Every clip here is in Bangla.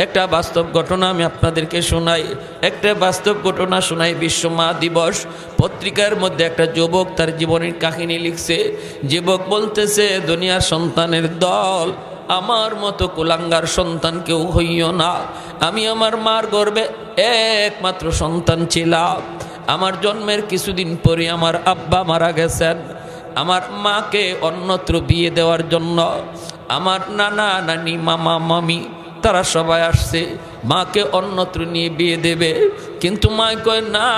একটা বাস্তব ঘটনা আমি আপনাদেরকে শোনাই। একটা বাস্তব ঘটনা শোনাই। বিশ্ব মা দিবস পত্রিকার মধ্যে একটা যুবক তার জীবনের কাহিনী লিখছে। যুবক বলতেছে, দুনিয়ার সন্তানের দল, আমার মতো কুলাঙ্গার সন্তান কেউ হইও না। আমি আমার মার গর্ভে একমাত্র সন্তান ছিলাম। আমার জন্মের কিছুদিন পরে আমার আব্বা মারা গেছেন। আমার মাকে অন্যত্র বিয়ে দেওয়ার জন্য আমার নানা নানি মামা মামি তারা সবাই আসছে মাকে অন্যত্র নিয়ে বিয়ে দেবে। কিন্তু মা কয়, না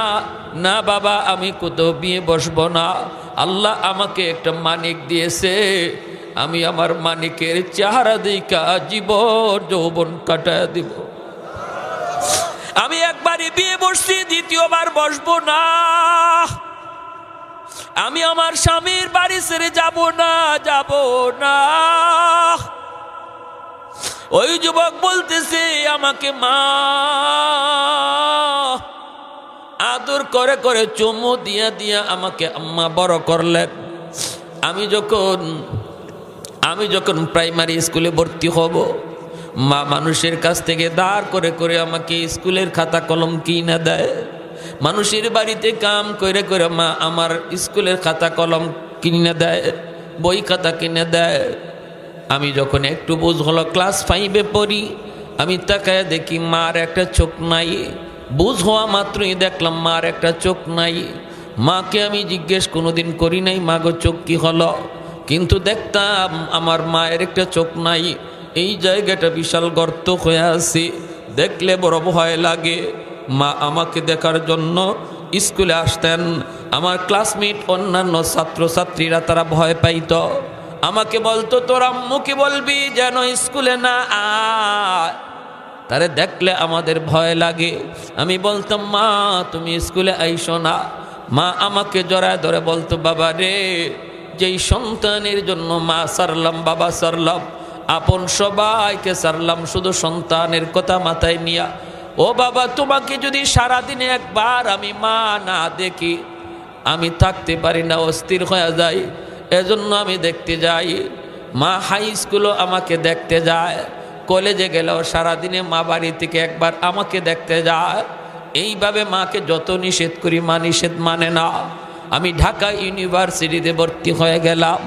না বাবা, আমি কোথাও বিয়ে বসবো না। আল্লাহ আমাকে একটা মানিক দিয়েছে, আমি আমার মানিকের চেহারা দেখা জীবন যৌবন কাটায় দিব। আমি একবারই বিয়ে বসছি, দ্বিতীয়বার বসবো না। আমি আমার স্বামীর বাড়ি ছেড়ে যাব না, যাব না। ওই যুবক বলতেছে, আমাকে মা আদর করে করে চুমু দিয়া দিয়া আমাকে আম্মা বড় করলেন। আমি যখন প্রাইমারি স্কুলে ভর্তি হব, মা মানুষের কাছ থেকে দাঁড় করে করে আমাকে স্কুলের খাতা কলম কিনে দেয়। মানুষের বাড়িতে কাম করে করে মা আমার স্কুলের খাতা কলম কিনে দেয়, বই খাতা কিনে দেয়। আমি যখন একটু বুঝ হলো, ক্লাস 5-এ পড়ি, আমি তাকায় দেখি মার একটা চোখ নাই। বুঝ হওয়া মাত্রই দেখলাম মার একটা চোখ নাই। মাকে আমি জিজ্ঞেস কোনোদিন করি নাই, মা গো চোখ কি হলো? কিন্তু দেখতাম আমার মায়ের একটা চোখ নাই। এই জায়গাটা বিশাল গর্ত হয়ে আছে, দেখলে বড় ভয় লাগে। মা আমাকে দেখার জন্য স্কুলে আসতেন। আমার ক্লাসমেট অন্যান্য ছাত্রছাত্রীরা তারা ভয় পাইত। আমাকে বলতো, তোর আম্মুকে বলবি যেন স্কুলে না আয়, তারে দেখলে আমাদের ভয় লাগে। আমি বলতাম, মা তুমি স্কুলে আইসো না। মা আমাকে জড়ায় ধরে বলতো, বাবা রে, যেই সন্তানের জন্য মা সারলাম, বাবা সারলাম, আপন সবাইকে সারলাম, শুধু সন্তানের কথা মাথায় নিয়া। ও বাবা, তোমাকে যদি সারাদিনে একবার আমি মা না দেখি, আমি থাকতে পারি না, অস্থির হয়ে যাই। এজন্য আমি দেখতে যাই। মা হাই স্কুলও আমাকে দেখতে যায়, কলেজে গেলেও সারাদিনে মা বাড়ি থেকে একবার আমাকে দেখতে যায়। এইভাবে মাকে যত নিষেধ করি মা নিষেধ মানে না। আমি ঢাকা ইউনিভার্সিটিতে ভর্তি হয়ে গেলাম।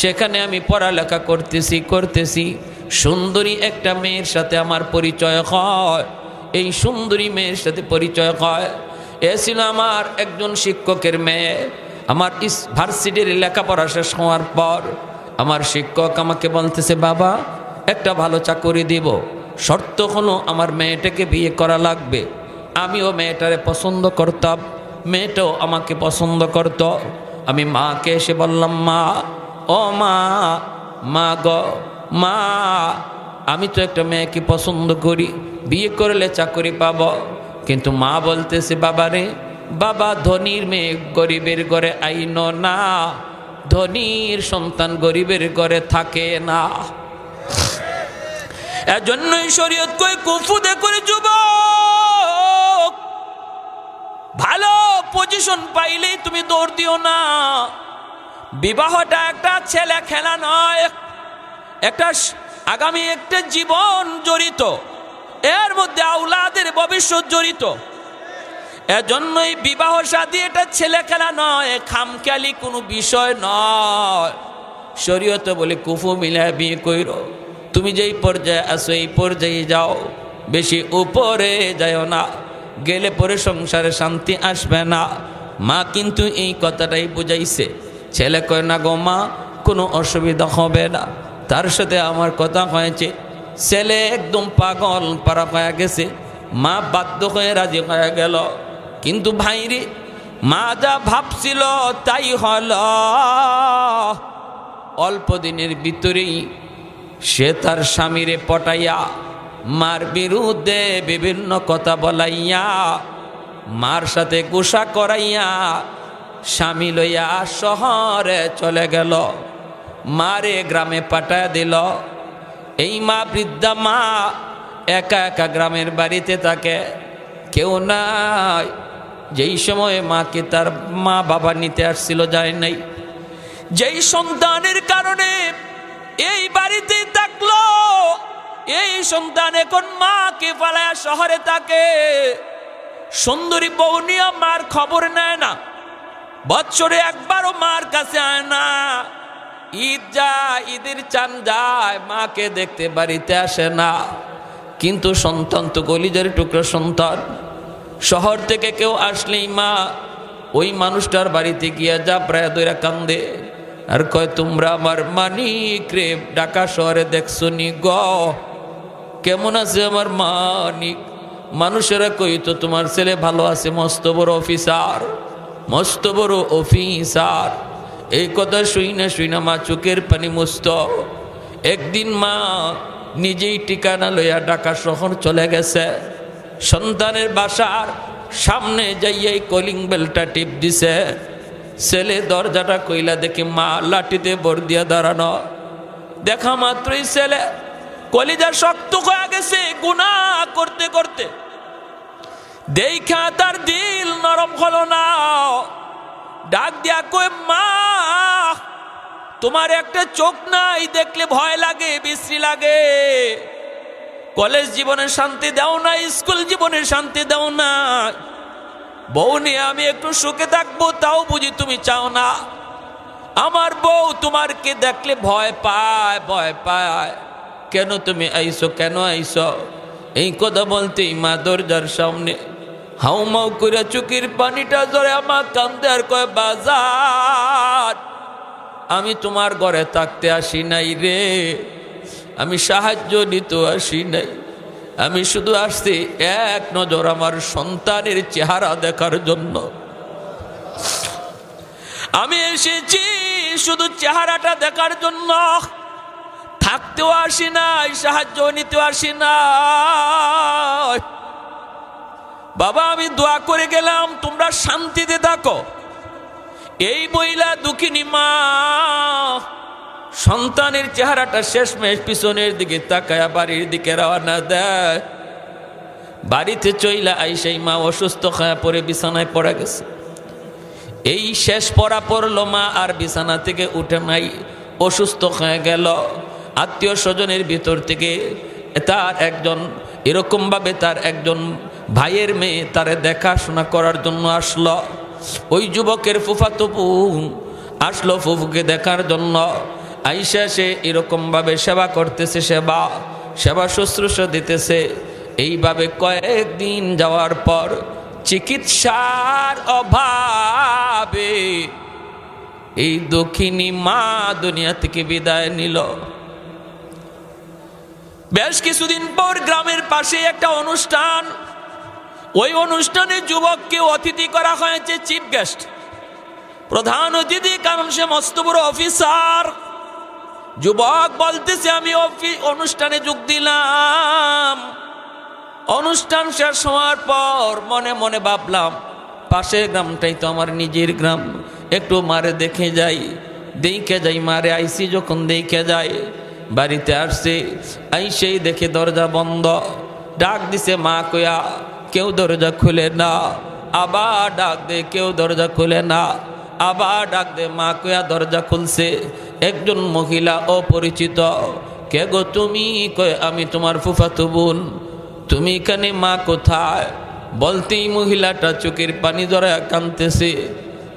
সেখানে আমি পড়ালেখা করতেছি। সুন্দরী একটা মেয়ের সাথে আমার পরিচয় হয়। এই সুন্দরী মেয়ের সাথে পরিচয় হয়। এ ছিল আমার একজন শিক্ষকের মেয়ে। আমার ভার্সিটির লেখাপড়া শেষ হওয়ার পর আমার শিক্ষক আমাকে বলতেছে, বাবা একটা ভালো চাকরি দিব, শর্ত হলো আমার মেয়েটাকে বিয়ে করা লাগবে। আমিও মেয়েটারে পছন্দ করতাম, মেয়েটাও আমাকে পছন্দ করত। আমি মাকে এসে বললাম, মা, ও মা, মা গো মা, আমি তো একটা মেয়েকে পছন্দ করি, বিয়ে করলে চাকরি পাব। কিন্তু মা বলতেছে, বাবা রে বাবা, ধনীর মেয়ে গরিবের ঘরে আইন না, ধনীর সন্তান গরিবের ঘরে থাকে না। এজন্যই শরীয়ত কই কুফুদে করে যুবক, ভালো পজিশন পাইলেই তুমি দৌড় দিও না। বিবাহটা একটা ছেলে খেলা নয়, একটা আগামী একটা জীবন জড়িত, এর মধ্যে আওলাদের ভবিষ্যৎ জড়িত। এজন্যই বিবাহ শাদী এটা ছেলে খেলা নয়, খামখেয়ালি কোনো বিষয় নয়। শরীয়ত বলে কুফু মিলায় বিয়ে কইরো। তুমি যেই পর্যায়ে আসো এই পর্যায়ে যাও, বেশি উপরে যাও না, গেলে পরে সংসারে শান্তি আসবে না। মা কিন্তু এই কথাটাই বুঝাইছে। ছেলে কয়, না গো মা, কোনো অসুবিধা হবে না। তার সাথে আমার কথা হয়েছে, ছেলে একদম পাগল পারা হয়ে গেছে। মা বাধ্য হয়ে রাজি হয়ে গেল। কিন্তু ভাইরে, মা যা ভাবছিল তাই হল। অল্প দিনের ভিতরেই সে তার স্বামীরে পটাইয়া মার বিরুদ্ধে বিভিন্ন কথা বলাইয়া, মার সাথে গোসা করাইয়া স্বামী লইয়া শহরে চলে গেল। মারে গ্রামে পাঠায় দিল। এই মা, বৃদ্ধা মা, একা একা গ্রামের বাড়িতে থাকে, কেউ নাই। যেই সময়ে মাকে তার মা বাবা নিতে আসছিল, যায় নাই। যেই সন্তানের কারণে এই বাড়িতেই থাকলো, এই সন্তান এখন মাকে ফালায়া শহরে থাকে। সুন্দরী বউ নিয়ে মার খবর নেয় না, বৎসরে একবারও মার কাছে আয় না। ঈদ যায়, ঈদের চান যায়, মাকে দেখতে বাড়িতে আসে না। কিন্তু সন্তান তো কলিজার টুকরা সন্তান। শহর থেকে কেউ আসলেই মা ওই মানুষটার বাড়িতে গিয়া যা প্রায় দইরা কান্দে আর কয়, তোমরা আমার মানিক রে ঢাকা শহরে দেখছো নি গ, কেমন আছে আমার মানিক? মানুষেরা কইতো তোমার ছেলে ভালো আছে, মস্ত বড় অফিসার, মস্ত বড় অফিসার। এই কথা শুইনা মা চোখের পানি মুছত। একদিন মা নিজেই ঠিকানা লইয়া ঢাকা শহর চলে গেছে। সন্তানের বাসার সামনে যাইয়াই কলিং বেলটা টিপ দিছে। ছেলে দরজাটা কইলা দেখি মা লাঠিতে বর দিয়া দাঁড়ানো। দেখা মাত্রই ছেলে কলিজা শক্ত হয়ে গেছে গুনাহ করতে করতে। দেখা তার দিল নরম হলো না। ডাক দিয়া কই, মা তোমার একটা চোখ নাই, দেখলে ভয় লাগে, বিশ্রী লাগে। কলেজ জীবনে শান্তি দাও না, স্কুল জীবনে শান্তি দাও না। বউ নিয়ে আমি একটু সুখে থাকবো, তাও বুঝি তুমি চাও না। আমার বউ তোমারকে দেখলে ভয় পায়, ভয় পায়। কেন তুমি আইসো, কেন আইসো? এই কথা বলতেই মা দরজার সামনে হাউমাউ করে চোখের পানিটা ধরে আমার কান্দে আর কয়, বাজার আমি তোমার ঘরে থাকতে আসি নাই রে, আমি সাহায্য নিতে আসি নাই। আমি শুধু আসছি এক নজর আমার সন্তানের চেহারা দেখার জন্য। আমি এসেছি শুধু চেহারাটা দেখার জন্য, থাকতেও আসি নাই, সাহায্য নিতেও আসি না। বাবা আমি দোয়া করে গেলাম তোমরা শান্তিতে থাকো। এই মহিলা দুঃখিনী মা সন্তানের চেহারাটা শেষমেশ পিছনের দিকে তাকায়া বাড়ির দিকে রওনা দেয়। বাড়িতে চইলা আইসাই মা অসুস্থ হয়ে পড়ে বিছানায় পড়ে গেছে। এই শেষ পড়া পড়লো মা, আর বিছানা থেকে উঠে নাই, অসুস্থ হয়ে গেল। আত্মীয় স্বজনের ভিতর থেকে তার একজন এরকমভাবে তার একজন ভাইয়ের মেয়ে তারে দেখাশোনা করার জন্য আসলো। ওই যুবকের ফুফাতো বোন আসলো ফুফুকে দেখার জন্য। আইসা সে এরকমভাবে সেবা করতেছে, সেবা শুশ্রূষা দিতেছে। এইভাবে কয়েকদিন যাওয়ার পর চিকিৎসার অভাবে এই দক্ষিণী মা দুনিয়া থেকে বিদায় নিল। বেশ কিছুদিন পর গ্রামের পাশে একটা অনুষ্ঠান, ওই অনুষ্ঠানে যুবককে অতিথি করা হয়েছে, চিফ গেস্ট, প্রধান অতিথি, কারণ সে মস্ত বড় অফিসার। যুবক বলতেছে আমি অনুষ্ঠানে যোগ দিলাম। অনুষ্ঠান শেষ হওয়ার পর মনে মনে ভাবলাম পাশের গ্রামটাই তো আমার নিজের গ্রাম, একটু মারে দেখে যাই, মারে আইসি যখন দেখে যাই। বাড়িতে আসছে, আইসেই দেখে দরজা বন্ধ। ডাক দিছে মা কয়া, কেউ দরজা খুলে না। আবার ডাক দে, কেউ দরজা খুলে না। আবার ডাক দে, মা কয়া দরজা খুলছে। একজন মহিলা অপরিচিত, কে গো তুমি? কয় আমি তোমার ফুফাতো বোন। তুমি এখানে, মা কোথায়? বলতেই মহিলাটা চোখের পানি জড়ায় কাঁদতেছে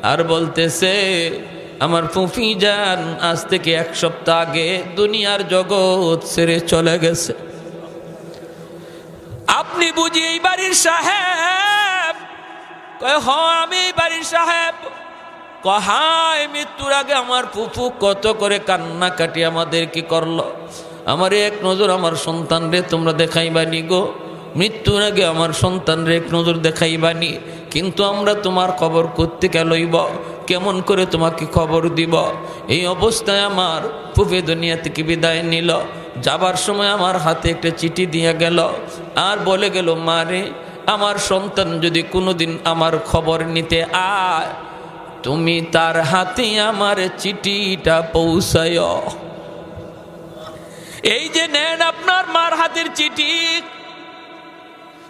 আর বলতেছে, আমার ফুফি যান আজ থেকে 1 সপ্তাহ আগে দুনিয়ার জগৎ ছেড়ে চলে গেছে। আপনি বুঝি এই বাড়ির সাহেব? কয় হ আমি এই বাড়ির সাহেব। কহায় মৃত্যুর আগে আমার ফুফু কত করে কান্নাকাটি আমাদের কি করলো। আমার এক নজর আমার সন্তান রে তোমরা দেখাইবানি গো, মৃত্যুর আগে আমার সন্তান রে এক নজর দেখাইবানি। কিন্তু আমরা তোমার খবর কোত্থেকে লইব, কেমন করে তোমাকে খবর দিব? এই অবস্থায় আমার ফুফে দুনিয়া থেকে বিদায় নিল। যাবার সময় আমার হাতে একটা চিঠি দিয়ে গেল আর বলে গেল, মা রে আমার সন্তান যদি কোনোদিন আমার খবর নিতে আয়, তুমি তার হাতে আমার চিঠিটা পৌঁছায়। এই যে নেন আপনার মার হাতের চিঠি।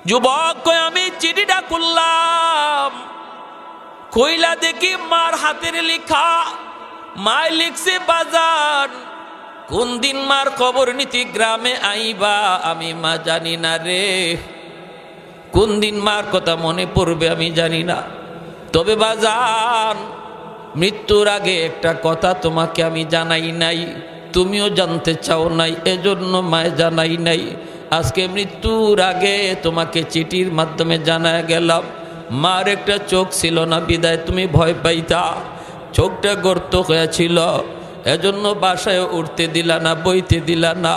যুবক কই আমি চিঠিটা খুললাম, কইলা দেখি মার হাতের লেখা। মায় লিখছে, বাজান কোন দিন মার খবর নীতি গ্রামে আইবা আমি মা জানি না রে, কোন দিন মার কথা মনে পড়বে আমি জানি না। তবে বাজান, মৃত্যুর আগে একটা কথা তোমাকে আমি জানাই নাই, তুমিও জানতে চাও নাই, এজন্য মায় জানাই নাই। আজকে মৃত্যুর আগে তোমাকে চিঠির মাধ্যমে জানায় গেলাম, মার একটা চোখ ছিল না বিদায় তুমি ভয় পাইতা, চোখটা গর্ত হয়েছিল, এজন্য বাসায় উঠতে দিলা না, বইতে দিলা না।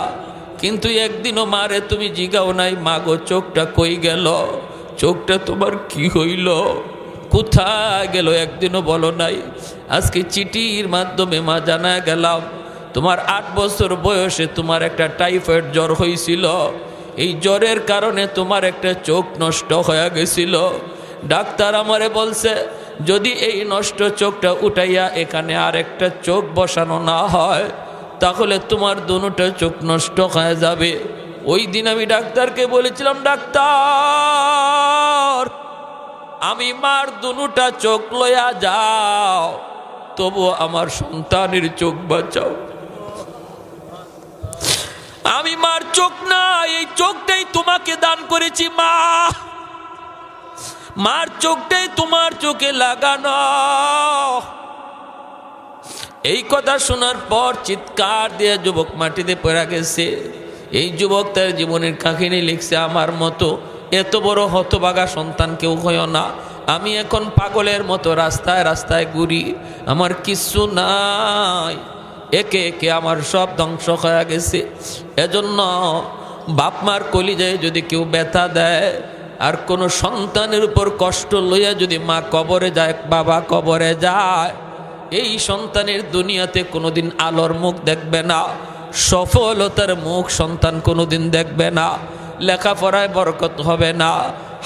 কিন্তু একদিনও মারে তুমি জিগাও নাই, মাগো চোখটা কই গেল, চোখটা তোমার কি হইল, কোথায় গেল, একদিনও বলো নাই। আজকে চিঠির মাধ্যমে মা জানায় গেলাম, তোমার 8 বছর বয়সে তোমার একটা টাইফয়েড জ্বর হয়েছিল, এই জ্বরের কারণে তোমার একটা চোখ নষ্ট হয়ে গেছিল। ডাক্তার আমারে বলছে যদি এই নষ্ট চোখটা উঠাইয়া এখানে আর একটা চোখ বসানো না হয় তাহলে তোমার দুটো চোখ নষ্ট হয়ে যাবে। ওই দিন আমি ডাক্তারকে বলেছিলাম, ডাক্তার আমি মার দুটা চোখ লইয়া যাও, তবু আমার সন্তানের চোখ বাঁচাও। আমি মার চোখ না, এই চোখটাই তোমাকে দান করেছি মা, মার চোখটাই তোমার চোখে লাগানো। এই কথা শোনার পর চিৎকার দিয়ে যুবক মাটিতে পড়ে গেছে। এই যুবক তার জীবনের কাহিনী লিখছে, আমার মতো এত বড় হতভাগা সন্তান কেউ হয় না, আমি এখন পাগলের মতো রাস্তায় রাস্তায় ঘুরি, আমার কিচ্ছু নাই, একে একে আমার সব ধ্বংস হয়ে গেছে। এজন্য বাপ মার কলিজায় যদি কেউ ব্যথা দেয় আর কোনো সন্তানের উপর কষ্ট লইয়া যদি মা কবরে যায়, বাবা কবরে যায়, এই সন্তানের দুনিয়াতে কোনোদিন আলোর মুখ দেখবে না, সফলতার মুখ সন্তান কোনোদিন দেখবে না, লেখাপড়ায় বরকত হবে না,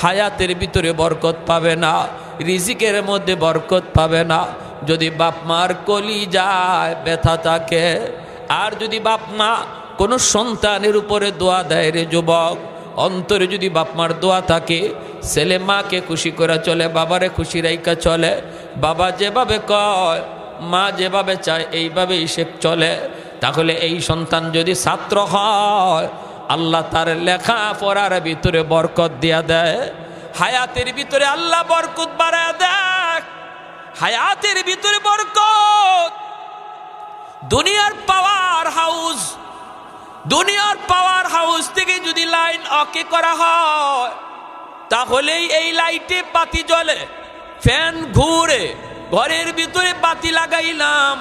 হায়াতের ভিতরে বরকত পাবে না, রিজিকের মধ্যে বরকত পাবে না। যদি বাপ মার কলিজায় ব্যথা থাকে, আর যদি বাপ মা কোনো সন্তানের উপরে দোয়া দেয় রে যুবক, অন্তরে যদি বাপ মার দোয়া থাকে, ছেলে মাকে খুশি করে চলে, বাবারে খুশি রাইকা চলে, বাবা যেভাবে কয় মা যেভাবে চায় এইভাবেই সে চলে, তাহলে এই সন্তান যদি ছাত্র হয় আল্লাহ তার লেখা পড়ার ভিতরে বরকত দিয়া দেয়, হায়াতের ভিতরে আল্লাহ বরকত বাড়ায় দেয়, হায়াতের ভিতরে বরকত। দুনিয়ার পাওয়ার হাউস, দুনিয়ার পাওয়ার হাউস থেকে যদি লাইন অকে করা হয় তাহলেই এই লাইটে বাতি জ্বলে, ফ্যান ঘুরে, ঘরের ভিতরে বাতি লাগাইলাম,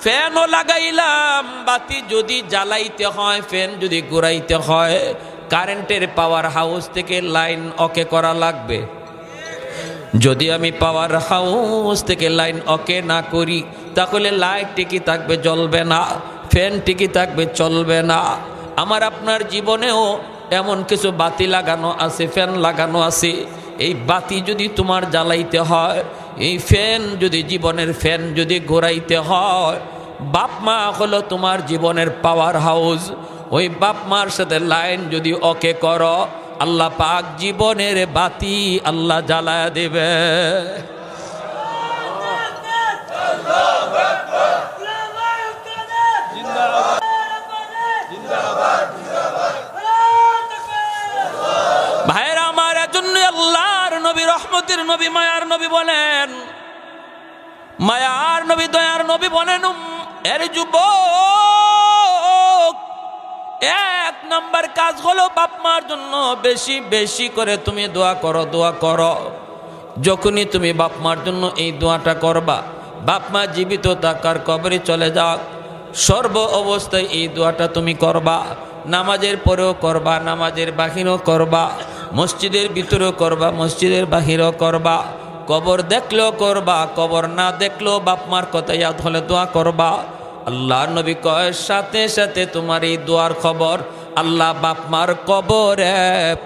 ফ্যানও লাগাইলাম, বাতি যদি জ্বালাইতে হয়, ফ্যান যদি ঘুরাইতে হয়, কারেন্টের পাওয়ার হাউস থেকে লাইন অকে করা লাগবে। যদি আমি পাওয়ার হাউস থেকে লাইন অকে না করি তাহলে লাইট টিকি থাকবে, জ্বলবে না, ফ্যান টিকি থাকবে, চলবে না। আমার আপনার জীবনেও এমন কিছু বাতি লাগানো আছে, ফ্যান লাগানো আছে, এই বাতি যদি তোমার জ্বালাইতে হয়, এই ফ্যান যদি জীবনের ফ্যান যদি ঘোরাইতে হয়, বাপ মা হলো তোমার জীবনের পাওয়ার হাউস, ওই বাপ মার সাথে লাইন যদি ওকে করো, আল্লাহ পাক জীবনের বাতি আল্লাহ জ্বালায় দেবে। ভাইরা আমার, এজন্য আল্লাহর নবী, রহমতের নবী, মায়ার নবী বলেন, মায়ার নবী, দয়ার নবী বলেন, এর যুবক, 1 নাম্বার কাজ হলো বাপ মার জন্য বেশি বেশি করে তুমি দোয়া করো, দোয়া করো। যখনই তুমি বাপ মার জন্য এই দোয়াটা করবা, বাপ মা জীবিত থাকার কবরে চলে যাক, সর্ব অবস্থায় এই দোয়াটা তুমি করবা, নামাজের পরেও করবা, নামাজের বাহিরেও করবা, মসজিদের ভিতরেও করবা, মসজিদের বাহিরেও করবা, কবর দেখলেও করবা, কবর না দেখলেও বাপ মার কথা ইয়াদ হলে দোয়া করবা। আল্লাহর নবী কয় সাথে সাথে তোমার এই দোয়ার খবর আল্লাহ বাপ মার কবরে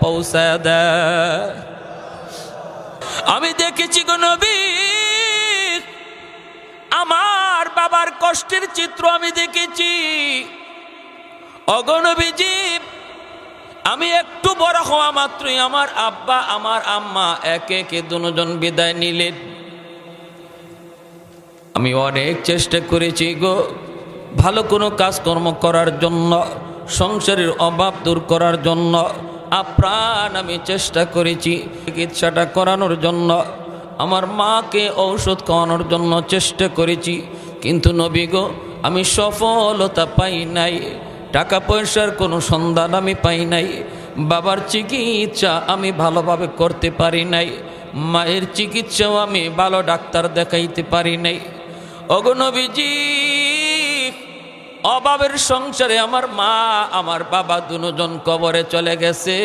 পৌঁছায় দেয়। আমি দেখেছি গো নবী, আমার বাবার কষ্টের চিত্র আমি দেখেছি। অগণবীজি, আমি একটু বড় হওয়া মাত্রই আমার আব্বা আমার আম্মা একে একে দুজন বিদায় নিলেন। আমি অনেক চেষ্টা করেছি গো, ভালো কোনো কাজকর্ম করার জন্য, সংসারের অভাব দূর করার জন্য আপ্রাণ আমি চেষ্টা করেছি। চিকিৎসাটা করানোর জন্য, আমার মাকে ঔষধ খাওয়ানোর জন্য চেষ্টা করেছি, কিন্তু নবী গো আমি সফলতা পাই নাই। টাকা পয়সার কোনো সন্ধান আমি পাই নাই। বাবার চিকিৎসা আমি ভালোভাবে করতে পারি নাই। মায়ের চিকিৎসাও আমি ভালো ডাক্তার দেখাইতে পারি নাই। ওগো নবীজি, অভাবের সংসারে আমার মা আমার বাবা দুজন কবরে চলে গেছে।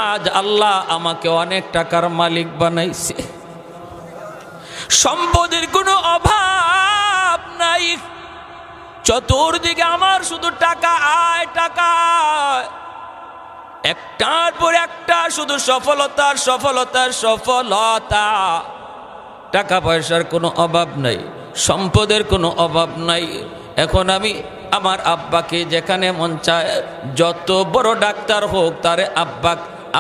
আজ আল্লাহ আমাকে অনেক টাকার মালিক বানাইছে, সম্পদের কোনো অভাব নাই। চতুর্দিকে আমার শুধু টাকা আয় টাকা আয়, একটার পর একটা শুধু সফলতার সফলতার সফলতা। টাকা পয়সার কোনো অভাব নাই, সম্পদের কোনো অভাব নাই। এখন আমি আমার আব্বাকে যেখানে মন চায় যত বড় ডাক্তার হোক তারে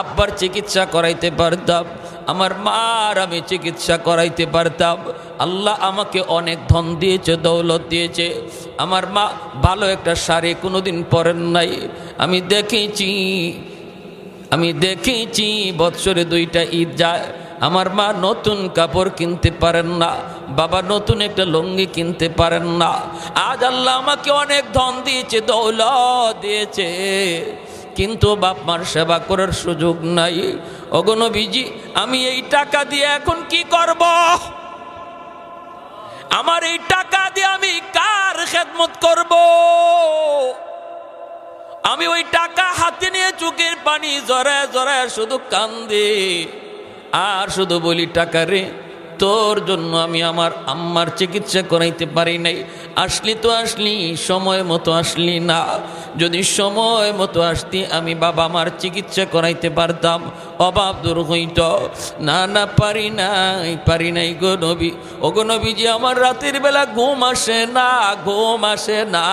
আব্বার চিকিৎসা করাইতে পারতাম, আমার মার আমি চিকিৎসা করাইতে পারতাম। আল্লাহ আমাকে অনেক ধন দিয়েছে, দৌলত দিয়েছে। আমার মা ভালো একটা শাড়ি কোনোদিন পরেন নাই। আমি দেখেছি বৎসরে 2টা ঈদ যায়, আমার মা নতুন কাপড় কিনতে পারেন না, বাবা নতুন একটা লুঙ্গি কিনতে পারেন না। আজ আল্লাহ আমাকে অনেক ধন দিয়েছে, দৌলত দিয়েছে, কিন্তু বাপ মার সেবা করার সুযোগ নাই। ওগো নবীজি, আমি এই টাকা দিয়ে এখন কি করব? আমার এই টাকা দিয়ে আমি কার খেদমত করব? আমি ওই টাকা হাতে নিয়ে চোখের পানি জড়ায় জড়ায় শুধু কান্দে আর শুধু বলি, টাকা রে তোর জন্য আমি আমার আম্মার চিকিৎসা করাইতে পারি নাই। আসলি তো আসলি, সময় মতো আসলি না। যদি সময় মতো আসতি আমি বাবা মার চিকিৎসা করাইতে পারতাম, অভাব দূর হইত। না পারি নাই গো নবী। ও গো নবীজি, আমার রাতের বেলা ঘুম আসে না।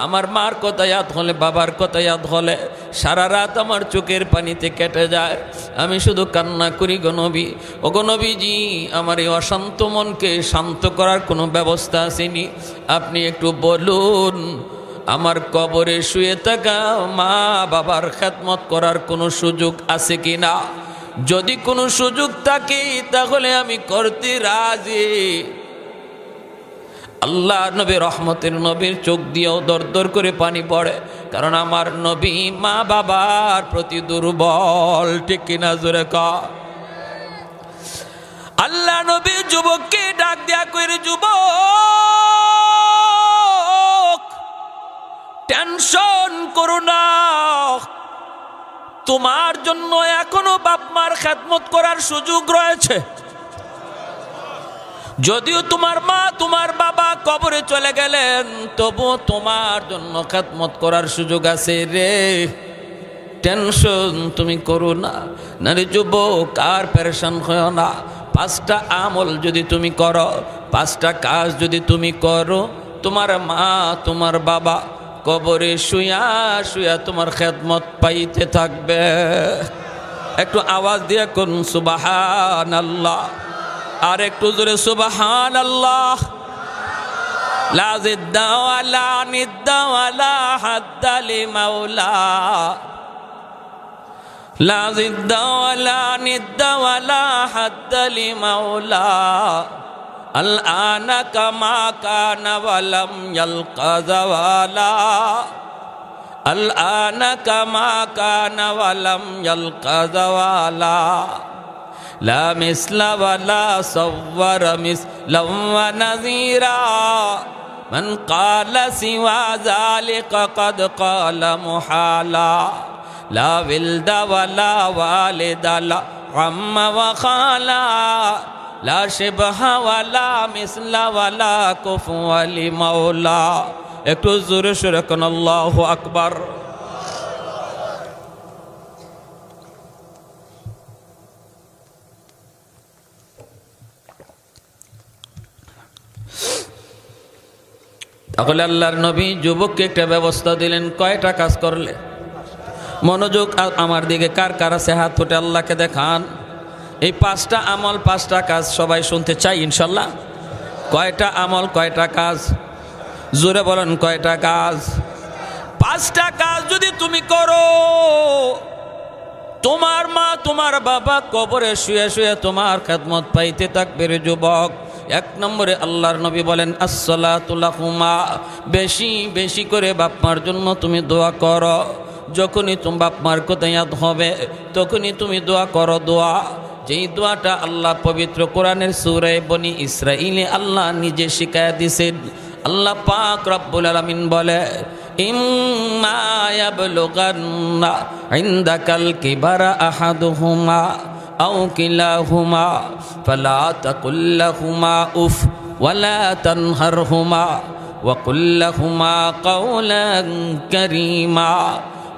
আমার মার কথা ইয়াদ হলে, বাবার কথা ইয়াদ হলে সারা রাত আমার চোখের পানিতে কেটে যায়। আমি শুধু কান্না করি গো নবী। ও গো নবীজি, আমার এই অশান্ত মনকে শান্ত করার কোনো ব্যবস্থা আসেনি? আপনি একটু বলুন, আমার কবরে শুয়ে থাকা মা বাবার খেদমত করার কোনো সুযোগ আছে কি না? যদি কোনো সুযোগ থাকে তাহলে আমি করতে রাজি। আল্লাহ নবী রহমতের নবীর চোখ দিয়েও দর দর করে পানি পড়ে, কারণ আমার নবী মা বাবার প্রতি দুর্বল। ঠিক কিনা জোরে কর। আল্লাহ নবী যুবককে ডাক দেয়া কইরে, যুবক টেনশন করো না, তোমার জন্য এখনো বাপ মার খেদমত করার সুযোগ রয়েছে। যদিও তোমার মা তোমার বাবা কবরে চলে গেলেন, তবুও তোমার জন্য খেদমত করার সুযোগ আছে রে। টেনশন তুমি করো না। নারী যুবক আর পেরেশান হয় না। 5টা আমল যদি তুমি করো, 5টা কাজ যদি তুমি করো, তোমার মা তোমার বাবা কবরে শুয়া শুয়া তোমার খেদমত পাইতে থাকবে। একটু আওয়াজ দিয়ে কোন সুবহানাল্লাহ, আর একটু জোরে সুবহানাল্লাহ। লা জিদ্দা ওয়ালা নিদ্দা ওয়ালা হাদ্দা লিমাওলা, লা জিদ্দা ওয়ালা নিদ্দা ওয়ালা হাদ্দা লিমাওলা। আল আনা কামা কানা ওয়ালাম ইয়ালকা জাওয়ালা, আল আনা কামা কানা ওয়ালাম ইয়ালকা জাওয়ালা। لا مثل ولا صور مثلا ونذيرا من قال سوى ذلك قد قال محالا. لا ولد ولا والد لا عم وخالا, لا شبه ولا مثل ولا كفوا لمولا. একটু জোরে সরে কোন আল্লাহু আকবার। তাহলে আল্লাহর নবী যুবককে একটা ব্যবস্থা দিলেন। কয়টা কাজ করলে? মনোযোগ আমার দিকে কার কার আছে হাত উঠে আল্লাহকে দেখান। এই 5টা আমল 5টা কাজ সবাই শুনতে চাই ইনশাল্লাহ। কয়টা আমল কয়টা কাজ? জোরে বলেন কয়টা কাজ? 5টা কাজ যদি তুমি করো, তোমার মা তোমার বাবা কবরে শুয়ে শুয়ে তোমার খেদমত পাইতে থাকবে রে যুবক। 1 নম্বরে আল্লাহর নবী বলেন আসসালাতু লাহুমা, বেশি বেশি করে বাপ মার জন্য তুমি দোয়া করো। যখনই তুমি বাপ মার কথা ইয়াদ হবে তখনই তুমি দোয়া করো। দোয়া, যেই দোয়াটা আল্লাহ পবিত্র কোরআনের সূরা বনি ইসরাঈলে আল্লাহ নিজে শিখায়া দিয়েছেন। আল্লাহ পাক রব্বুল আলামিন বলে ইম্মা ইয়াবলুগান্না ইনদাকাল কিবারা আহাদুহুমা আও কিলাহুমা ফালা তাকুল লাহুমা উফ ওয়ালা তানহারহুমা ওয়া কুল লাহুমা কাওলান কারীমা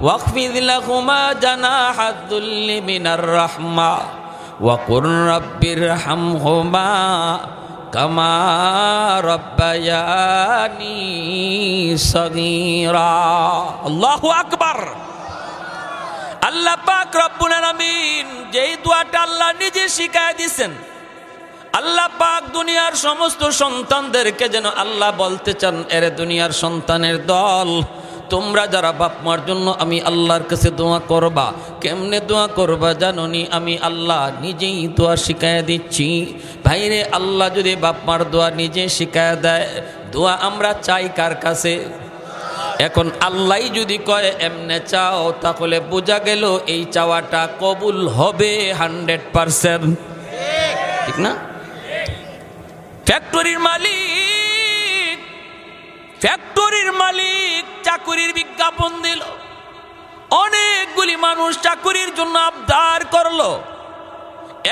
ওয়াখফিদ লাহুমা জানাহাদ যুল্লি মিনার রাহমা ওয়া কুর রাব্বিরহামহুমা কামা রাব্বায়ানি সগীরা। আল্লাহু আকবার। আল্লাহ পাক রব্বুল আলামিন যেই দোয়াটা আল্লাহ নিজে শিখায় দিয়েছেন, আল্লাহ পাক দুনিয়ার সমস্ত সন্তানদেরকে যেন আল্লাহ বলতে চান, এরে দুনিয়ার সন্তানের দল, তোমরা যারা বাপ মার জন্য আমি আল্লাহর কাছে দোয়া করবা, কেমনে দোয়া করবা জানোনি? আমি আল্লাহ নিজেই দোয়া শিখায় দিচ্ছি। ভাইরে, আল্লাহ যদি বাপ মার দোয়া নিজে শিখায় দেয়, দোয়া আমরা চাই কার কাছে? এখন আল্লাহ যদি কয় এমনে চাও, তাহলে বোঝা গেল এই চাওয়াটা কবুল হবে 100%, ঠিক না? ফ্যাক্টরির মালিক চাকুরির বিজ্ঞাপন দিল, অনেকগুলি মানুষ চাকুরির জন্য আবদার করলো।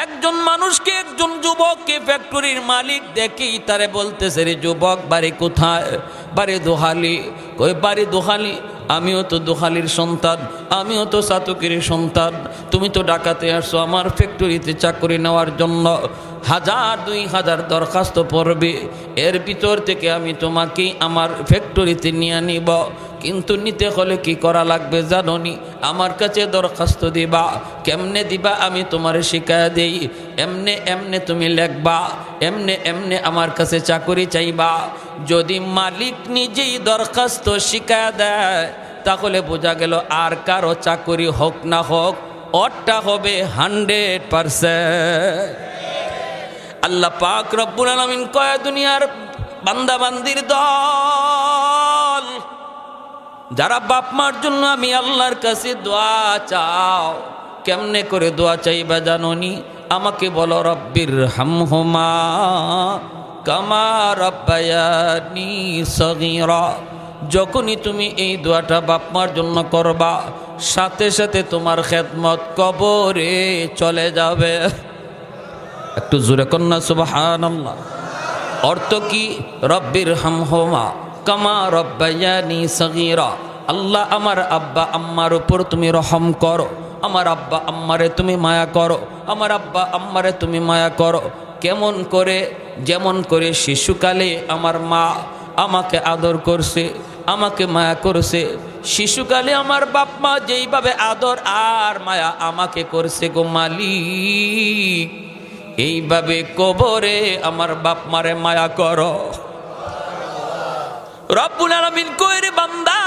একজন মানুষকে, একজন যুবককে ফ্যাক্টরির মালিক দেখেই তারে বলতেছে, রে যুবক, বাড়ি কোথায়? বাড়ি দোহালি। কই বাড়ি দোহালি? আমিও তো দোহালির সন্তান, আমিও তো চাতুকির সন্তান। তুমি তো ঢাকাতে আসছো আমার ফ্যাক্টরিতে চাকরি নেওয়ার জন্য, 1000-2000 দরখাস্ত পড়বে, এর ভিতর থেকে আমি তোমাকে আমার ফ্যাক্টরিতে নিয়ে নিব। কিন্তু নিতে হলে কি করা লাগবে জানোনি? আমার কাছে দরখাস্ত দিবা। কেমনে দিবা আমি তোমার শিখায় দেই। এমনে এমনে তুমি লেখবা, এমনে এমনে আমার কাছে চাকরি চাইবা। যদি মালিক নিজেই দরখাস্ত শিখায় দেয়, তাহলে বোঝা গেল আর কারো চাকরি হোক না হোক, ওরটা হবে 100%। আল্লাহ পাক রব্বুল আলামিন কয়, দুনিয়ার বান্দা বান্দির দল, যারা বাপ মার জন্য আমি আল্লাহর কাছে দোয়া চাও, কেমনে করে দোয়া চাইবা জানোনি? আমাকে বলো, রব্বির হামহুমা কামা রাব্বায়ানি সগীরা। যখনই তুমি এই দোয়াটা বাপ মার জন্য করবা, সাথে সাথে তোমার খেদমত কবরে চলে যাবে। একটু জোরে কন্যা সুবহানাল্লাহ। অর্থ কি? রব্বির হামহুমা কামা রাব্বায়ানি সগীরা। আল্লাহ, আমার আব্বা আম্মার উপর তুমি রহম করো, আমার আব্বা আম্মারে তুমি মায়া করো, আমার আব্বা আম্মারে তুমি মায়া করো। কেমন করে? যেমন করে শিশুকালে আমার মা আমাকে আদর করছে, আমাকে মায়া করছে, শিশুকালে আমার বাপ মা যেইভাবে আদর আর মায়া আমাকে করছে গো মালিক, এইভাবে কবরে আমার বাপ মারে মায়া করো। রব্বুল আলামিন কই, রে বান্দা,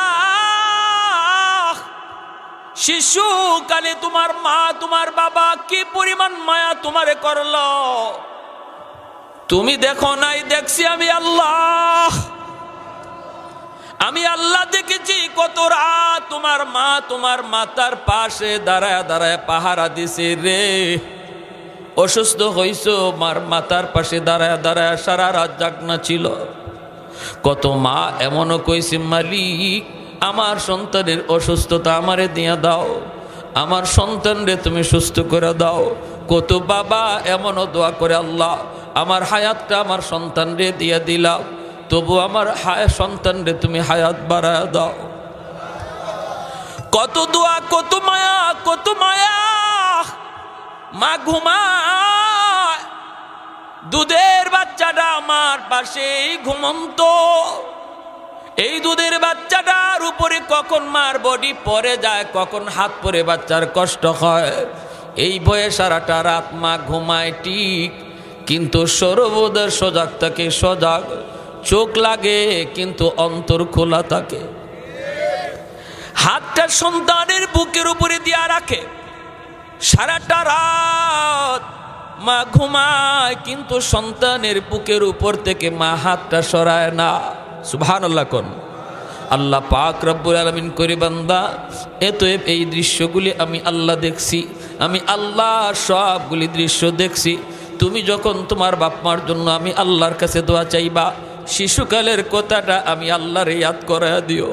শিশুকালে তোমার মা তোমার বাবা কি পরিমাণ মায়া তোমারে করলো, তুমি দেখো নাই? দেখছি আমি আল্লাহ। আমি আল্লাহ দেখেছি কত রাত তোমার মা তোমার মাতার পাশে দাঁড়ায় দাঁড়ায় পাহারা দিছে রে। অসুস্থ হইছ, মার মাতার পাশে দাঁড়ায় দাঁড়ায় সারা রাত জাগনা ছিল। কত মা এমনও কইছে, মালিক আমার সন্তানের অসুস্থতা আমারে দিয়ে দাও, আমার সন্তানরে তুমি সুস্থ করে দাও। কত বাবা এমনও দোয়া করে, আল্লাহ আমার হায়াতটা আমার সন্তানরে দিয়ে দিলাম, তবু আমার সন্তানরে তুমি হায়াত বাড়ায় দাও। কত দোয়া, কত মায়া, কত মায়া। মা ঘুমায়, দুধের বাচ্চাটা আমার পাশেই ঘুমন্ত। এই দুধের বাচ্চাটার উপরে কখন মার বডি পরে যায়, কখন হাত পরে বাচ্চার কষ্ট হয়, এই ভয়ে সারাটা রাত মা ঘুমায় ঠিক, কিন্তু সর্বদা সজাগ থাকে, সজাগ। চোখ লাগে কিন্তু অন্তর খোলা থাকে। হাতটা সন্তানের বুকের উপরে দিয়া রাখে, সারাটা রাত মা ঘুমায় কিন্তু সন্তানের বুকের উপর থেকে মা হাতটা সরায় না। সুবহানাল্লাহ কোন। আল্লাহ পাক রব্বুল আলামিন করে বান্দা এই দৃশ্যগুলি আমি আল্লাহ দেখছি, আমি আল্লাহ সবগুলি দৃশ্য দেখছি। তুমি যখন তোমার বাপ মার জন্য আমি আল্লাহর কাছে দোয়া চাইবা, শিশুকালের কথাটা আমি আল্লাহর ইয়াদ করায়া দিও।